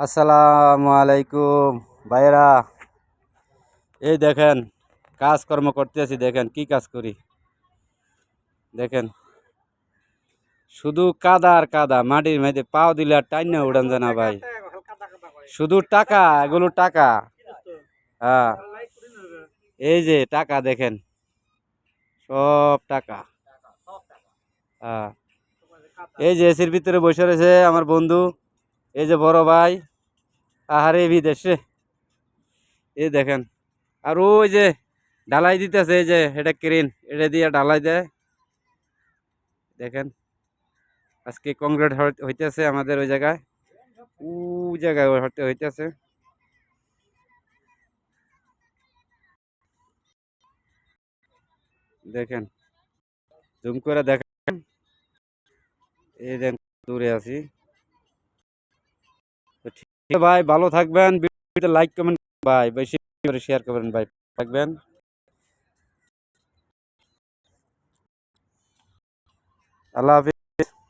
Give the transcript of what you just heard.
আসসালামু আলাইকুম ভাইরা। এই দেখেন কাজকর্ম করতেছি, দেখেন কি কাজ করি। দেখেন শুধু কাদা আর কাদা, মাটির মধ্যে পাও দিলে আর টাইন না উড়ান যায় না ভাই। শুধু টাকা, এগুলো টাকা। হ্যাঁ, এই যে টাকা দেখেন, সব টাকা। হ্যাঁ, এই যে এসির ভিতরে বসে রয়েছে আমার বন্ধু, এই যে বড় ভাই। আহারে বিদেশে, এই দেখেন। আর ওই যে ঢালাই দিতেছে, এই যে এটা ক্রেন, এটা দিয়ে ঢালাই দেয়। দেখেন আজকে কংক্রিট হইতেছে আমাদের ওই জায়গায়, ও জায়গায় হইতেছে। দেখেন জুম করে দেখেন, এই দেখেন দূরে আছি। তো ঠিক আছে ভাই, ভালো থাকবেন, ভিডিওতে লাইক কমেন্ট ভাই, বেশি করে শেয়ার করবেন ভাই, থাকবেন। আল্লাহ হাফিজ।